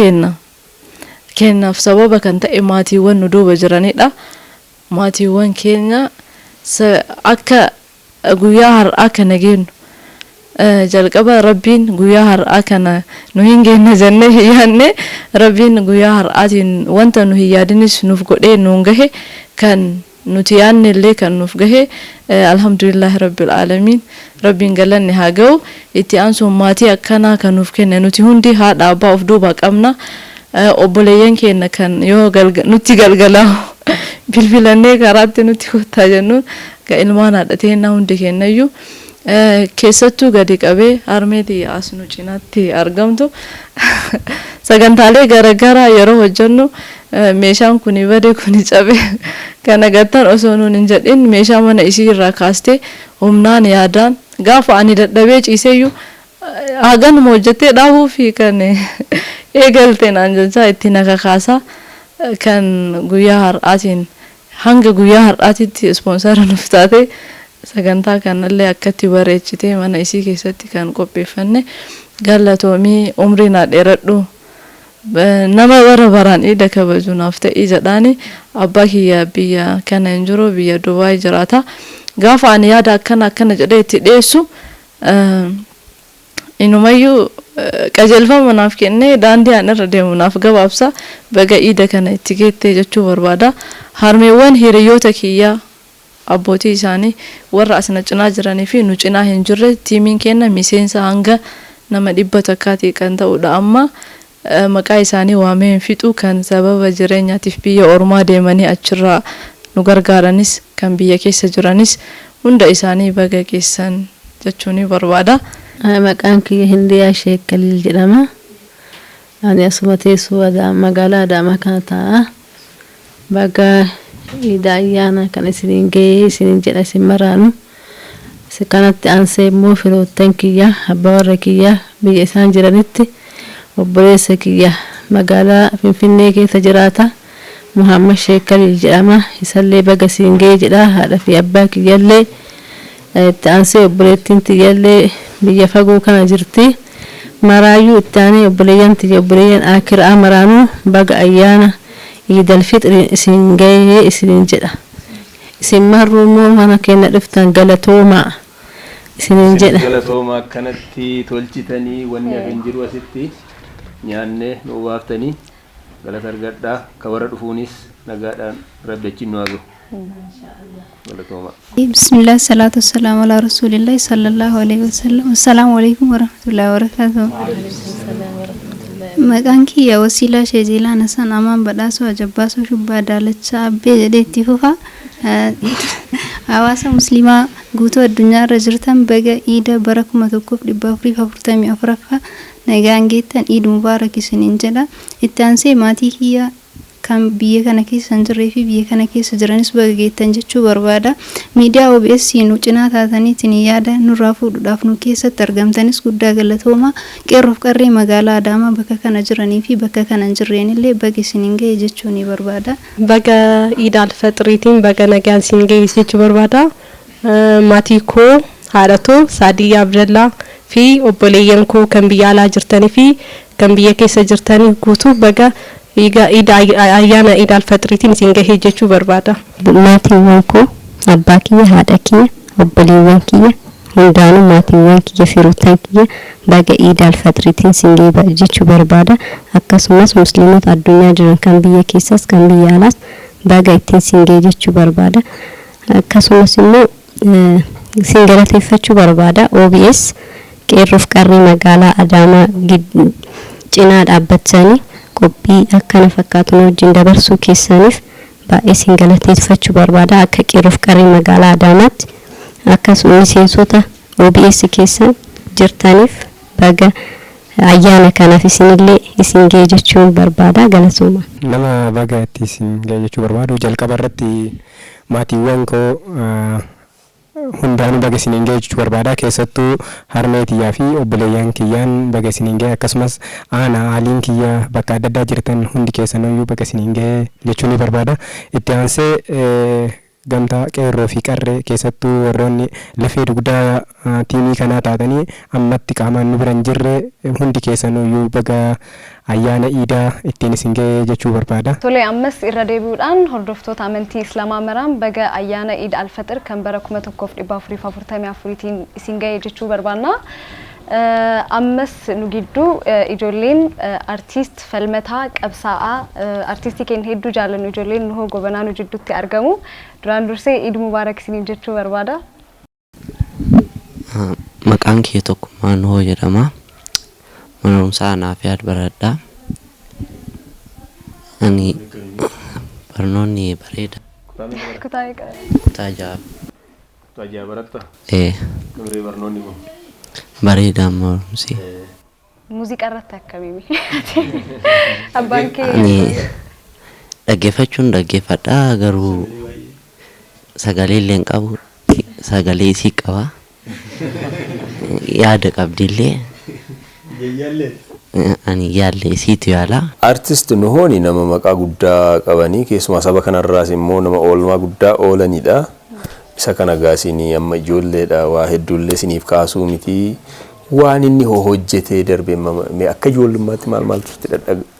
keenyaaf sababa kan ta'e maatiiwwan nu duuba jiranidha. Maatiiwwan keenya akka guyyaa har'aa kana geenyu jalqaba rabbiin guyyaa har'aa kana nu hin geenye jennee hin yaadne rabbiin guyyaa har'aatiin wanta nu hin yaadinis nuuf godhee nuun gahe kan nuti yaadne illee kan nuuf gahe alhamdulillahi rabbil aalamiin rabbiin galanni haa ga'u. Itti aansuun maatii akkanaa kan nuuf kenne nuti hundi haadha abbaa of duuba qabna. Obboleeyyan keenya kan yoo nutti galgalaa bilbilannee karaatti nutti kottaa jennuun ilmaan haadhateenna hundi kennayyuu keessattuu gadi qabee harmeetii as nu cinaatti argamtu sagantaalee garaagaraa yeroo hojjennu meeshaan kuni bade kuni cabe kana gattan osoo nuun hin jedhin meeshaa mana isii irraa kaastee humnaan yaadaan gaafa ani dadhabee ciiseyyuu haganuma hojjettee dhaabuu fi kan eegalte naan jechaa itti naka kaasaa kan guyyaa har'aatiin hanga guyyaa har'aatitti ispoonsara nuuf taate sagantaa kanallee akkatti bareechitee mana isii keessatti kan qopheeffanne galatoomii umrii naa dheeradhu nama bara baraan dhiida kabaju naaf ta'ii jedhaani abbaa kiyya biyya kana hin jiru biyya Dubaay jiraata. Gaafa ani yaada akkana jedhee itti dhiyeessu inumayyuu qajeelfama naaf kennee daandii aan irra deemu naaf gabaabsa baga iida kana itti geettee jechuu barbaada. Harmeewwan hiriyoota kiyyaa abbootii isaanii warra asna cinaa jiranii fi nu cinaa hin jirre tiimiin keenya miseensa hanga nama 100 kan ta'udha. Amma maqaa isaanii waamee hin fixu kan sababa jireenyaatiif biyya ormaa deemanii achirraa nu gargaaranis kan biyya keessa jiranis hunda isaanii baga geessan jechuun barbaada. Maqaan kiyya Hindiyaa Sheek Kaliil jedhama. Ani asuma teessoo magaalaa Adaamaa kana ta'a. Baga iida ayyaana kan isiniin gahee isiniin jedha isin maraanu. Kanatti aansee immoo firoottan kiyya abbaa warra kiyya biyya isaan jiranitti obboleessa kiyya magaalaa Finfinnee keessa jiraata. Muhammad Sheek Kaliil jedhama. Isallee baga isiin gahee jedha. Haadha fi abbaa kiyyallee itti aansee obboleettiin tiyyallee biyya fagoo kana jirti. Maraayyuu itti aanee obboleeyyan tiyya obboleeyyan akiraa maraanuu baga ayyaana Iidal Fixri isin gahee isiniin jedha. Isin marruu immoo mana keenya dhuftan galatoomaa isiniin jedha. Galatoomaa akkanatti tolchitanii wanni hafin jiru asitti nyaannee nu waaftanii galata argadhaa ka warra dhufuunis nagaadhaan rabbi achi nu haa gahu. Bismillah salatu wassalamu ala rasulillah sallallahu alaihi wasallam. Assalamu alaikum warahmatullahi wabarakatuh. Maqaan kiyya Wasiilaa Sheeziilaa Nasan Amaan Badhaasoo Ajabbaasoo Shubbaa Daalachaa Abbee jedhee itti fufa. Hawaasa musliimaa guutuu addunyaa irra jirtan baga iida bara 1444 nagaan geettan iid mubaarak isiniin jedha. Itti aansee maatii kiyya kan biyya kana keessa jirree fi biyya kana keessa jiranis baga geettan jechuu barbaada. Miidiyaa OBS nu cinaa taataniitiin yaada nurraa fuudhuudhaaf nu keessatti argamtanis guddaa galatooma. Qeerroof qarree magaalaa Adaamaa bakka kana jiranii fi bakka kana hin jirreenillee baga isiniin ga'e jechuu ni barbaada. Baga Iidal Faxiriitiin baga nagaan isin ga'e jechuu barbaada. Maatii koo haadhatoo Saadiyyaa Abdallaa fi obboleeyyan koo kan biyya alaa jirtanii fi kan biyya keessa jirtanii guutuu baga ayyaana Iidal Faxiriitiin isin gahee jechuu barbaada. Maatiiwwan koo abbaa kiyya haadha kiyya obboleewwan kiyya hundaanuu maatiiwwan kiyya firoottan kiyya baga Iid al-Faxiriitiin isin ga'e jechuu barbaada. Akkasumas musliimota addunyaa jiran kan biyya keessas kan biyya alaas baga ittiin isin ga'e jechuu barbaada. Akkasumas immoo isin galateeffachuu barbaada. OBS qeerroof qarree magaalaa Adaamaa cinaa dhaabbatanii qophii akkana fakkaatu wajjin dabarsuu keessaniif baay'ee isin galateeffachuu barbaada. Akka qeerroof qarree magaalaa Adaamaatti akkasumas miseensota OBS keessan jirtaniif baga ayyaana kanaaf isinillee isin ga'e jechuun barbaada. Galatooma. Nama baga itti isin ga'e jechuu barbaadu jalqaba irratti maatiiwwan koo hundaanuu baga isin ga'e jechuu barbaada. Keessattuu harmeetiyyaa fi obboleeyyan kiyyaan baga isin ga'e akkasumas haaliin kiyya bakka adda addaa jirtan hundi keessaniyyuu baga isin ga'e jechuun ni barbaada. Itti aansee gamtaa qeerroo fi qarree keessattuu warroonni lafee dugdaa tiimii kanaa taatanii ammatti qaamaan nu biran jirre hundi keessaniyyuu baga ayyaana Iidaa ittiin isin ga'e jechuu barbaada. Tole ammas irra deebi'uudhaan hordoftoota amantii Islaamaa maraan baga ayyaana Iid al-Faxir kan bara 1444tiin isin ga'e jechuu barbaanna. Ammas nu gidduu ijoolleen artiist falmataa qabsaa'aa artiistii keenya hedduu jaallannu ijoolleen nuhoo gobanaa nu jidduutti argamu. Duraan dursee Iid Mubaarak isiniin jechuu barbaada. Maqaan kee Tokkummaa Nuhoo jedhama. Mana barumsaa naaf yaad baradhaa. Ani barnoonni bareeda. Kutaa ja'a. Kutaa ja'a baratta? Nuuree barnoonni kun? Bareeda amma barumsi. Muuziqaa irratti akkamiimi? Abbaan kee? Ani dhaggeeffachuun dhaggeeffadhaa garuu sagalee illee hin qabu sagalee isii qaba. Yaada qabdillee. Ani yaalle isiitu yaala. Artist Nuhoon nama maqaa guddaa qabanii keessumaa saba kanarraas immoo nama oolmaa guddaa oolanidha. Isa kana gaasinii amma ijoolleedha waa hedduullee isiniif kaasuu miti. Waan inni hojjetee darbee mee akka ijoollummaatti maaltu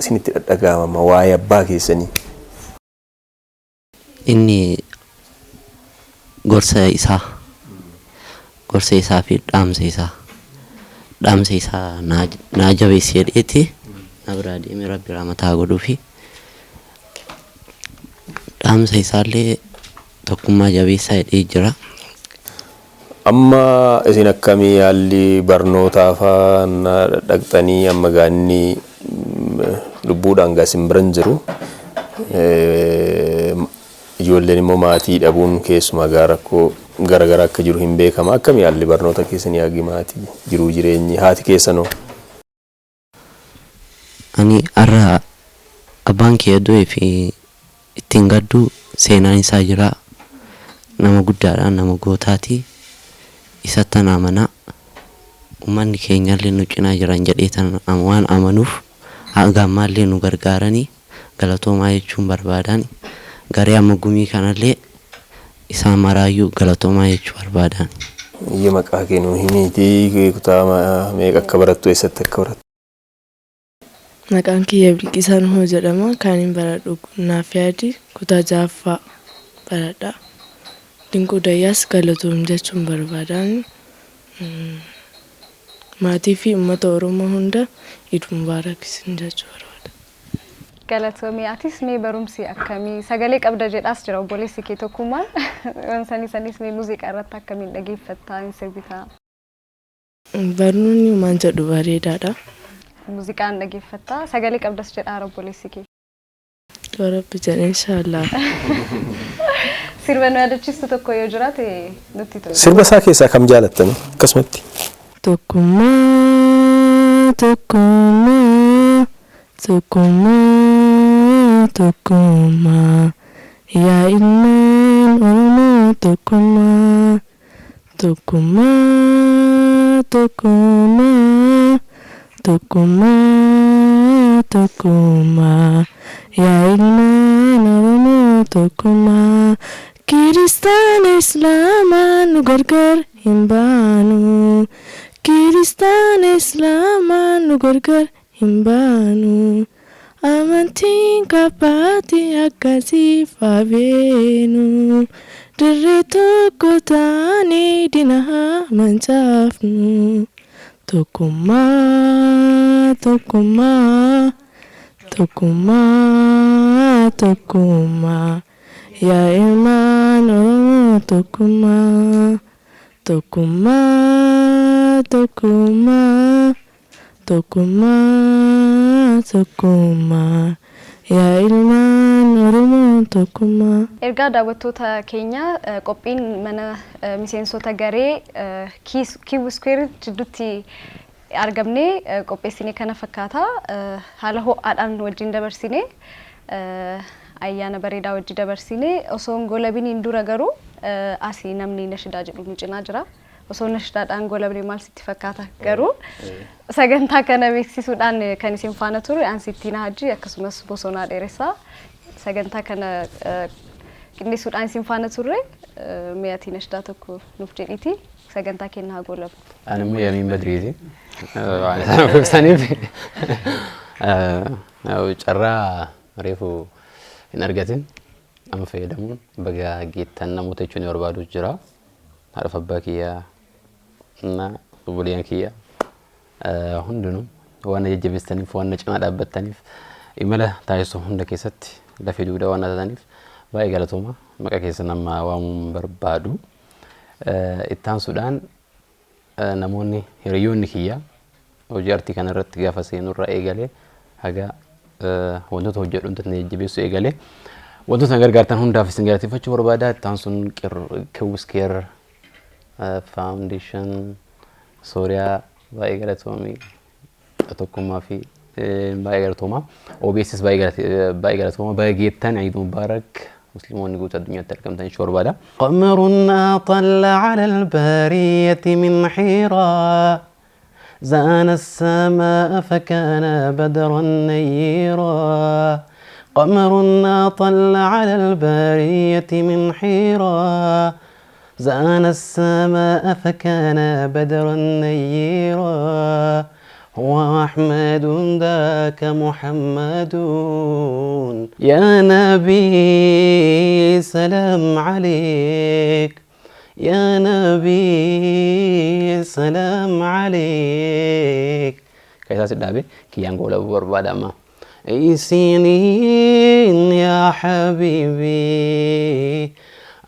isinitti dhadhagahama waa'ee abbaa keessanii? Inni gorsa isaa fi dhaamsa isaa naa jabeessee dheete na biraa deemee rabbi rahmataa godhuu fi dhaamsa isaallee tokkummaa jabeessaa hidhee jira. Amma isin akkamii haalli barnootaa fa'aa dhaqxanii amma gaanni lubbuudhaan gaasin biran jiru. Ijoolleen immoo maatii dhabuun keessumaa rakkoo garaagaraa akka jiru hin beekama. Akkamii haalli barnoota keessanii hagi maatii jiruu jireenyi haati keessanoo? Ani har'a abbaan kee du'ee fi ittiin gaddu seenaan isaa jira. Nama guddaadha nama gootaati. Isatti amana uummanni keenyallee nu cinaa jiran jedhee waan amanuuf hanga ammaallee nu gargaaranii galatoomaa jechuun barbaadan. Garee amma gumii kanallee isaan maraayyuu galatoomaa jechuu barbaadan. Iyya maqaa kee nuu himiitii kutaa meeqa akka barattu eessatti akka barattu? Maqaan kiyya Bilqisaa Nuhoo jedhama. Kan hin baradhu naaf yaadi kutaa ja'affaa baradha. Dinquu Dayyaas galatoom jechuun barbaadan. Maatii fi uummata Oromoo hunda Iid Mubaarak isin jechuu barbaada. Galatoomii atis mee barumsi akkamii sagalee qabda jedhaas jira obboleessi kee Tokkummaan sanis mee muuziqaa irratti akkamiin dhaggeeffattaa hin sirbitaa? Barnoonni maan jedhu bareedaadha. Muuziqaan dhaggeeffattaa sagalee qabdas jedhaa obboleessi kee? Rabbi jedhe inshaallah. Sirba nu yaadachiistu tokko yoo jiraate nutti tola. Sirba isaa keessaa kam jaalattani akkasumatti? Tokkummaa tokkummaa tokkummaa tokkummaa yaa ilmaan Oromoo tokkummaa tokkummaa tokkummaa tokkummaa tokkummaa yaa ilmaan Oromoo tokkummaa Kiristaana Islaamaa nu gargar hin baanu Kiristaana Islaamaa nu gargar hin baanu amantiin kabbaatti akkasiif habeenu dirree tokko taanee dinahaa mancaafnu tokkummaa tokkummaa tokkummaa tokkummaa yaa ilmaan Oromoo tokkummaa tokkummaa tokkummaa tokkummaa tokkummaa yaa ilmaan Oromoo tokkummaa. Ergaa daawwattoota keenya qophiin mana miseensota garee Kiwu Square jidduutti argamne qopheessine kana fakkaata. Haala ho'aadhaan wajjin dabarsine ayyaana bareedaa wajjin dabarsine osoo golabiniin dura garuu asii namni nashidaa jedhu nu cinaa jira. Osoo nashidaadhaan golabne maal sitti fakkaata garuu sagantaa kana beeksisuudhaan kan isin faana ture Ansittiin Hajji akkasumas Bosonaa Dheeressaa sagantaa kana qindeessuudhaan isin faana ture meetii nashidaa tokko nuuf jedhiti sagantaa kennaa golabnu. Ani immoo Yamiin Badriiti. Waan isaan beeksaniif carraa reefu hin argatin amma fayyadamuun baga geettan namoota jechuun barbaadu jira. Haadha abbaa kiyyaa na obboleeyyan kiyyaa hundinuu waan jajjabeessaniif waan cimaa dhaabbattaniif imala taasisuu hunda keessatti lafee duudaa waan taataniif baay'ee galatooma maqaa keessa nama waamuun barbaadu. Ittaan Sudaan namoonni hiriyoonni kiyyaa hojii artii kana irratti gaafa seenurraa eegalee haga wantoota hojjedhu hundatti jajjabeessu eegalee wantoota gargaartan hundaaf isin galateeffachuu barbaada. Ittaan sun Kiwu Square Foundation Sooriyaa baay'ee galatoomii tokkummaa fi baay'ee galatooma. OBS baay'ee galatooma. Baay'ee geettan Eid Mubarak مسلمون يقول الدنيا تركم تنشور بعد. قمر أطل على البارية من حيرا زان السماء فكان بدرا نيرا. قمر أطل على البارية من حيرا زان السماء فكان بدرا نيرا. هو أحمد ذاك محمد يا نبي سلام عليك يا نبي سلام عليك. كيف تدعي كي ينقول أبو برباد أما سنين يا حبيبي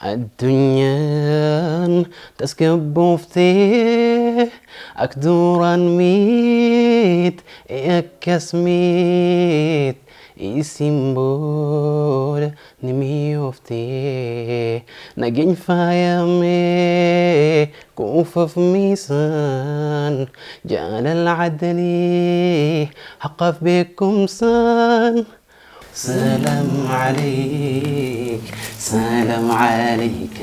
الدنيا تسكب فتيه أكدورا ميت يكسميت إسمبول نميوفتي نجين فايامي كوفف ميسان جال العدلي حقف بكم سان. سلام عليك سلام عليك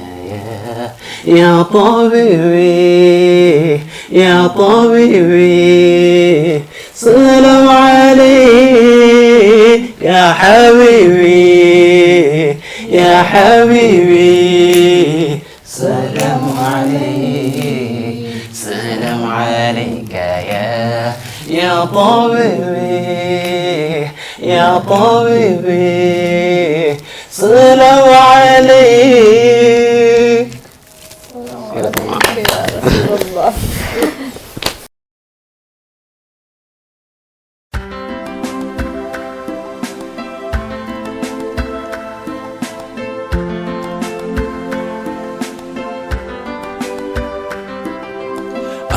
يا طبيبي يا طبيبي. سلام عليك يا حبيبي يا حبيبي. سلام عليك سلام عليك يا طبيبي يا طبيبي. سلام عليك. يا رسول الله.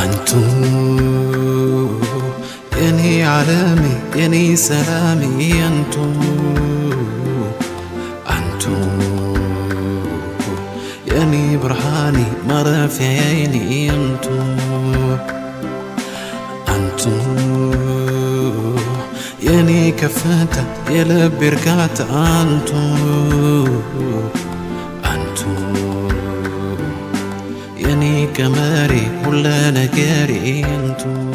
أنتم يني عالمي يني سلامي أنتم يني برهاني مرافعيني أنتم يني كفاتا يلبي ركعت أنتم يني كماري ولا نكاري أنتم.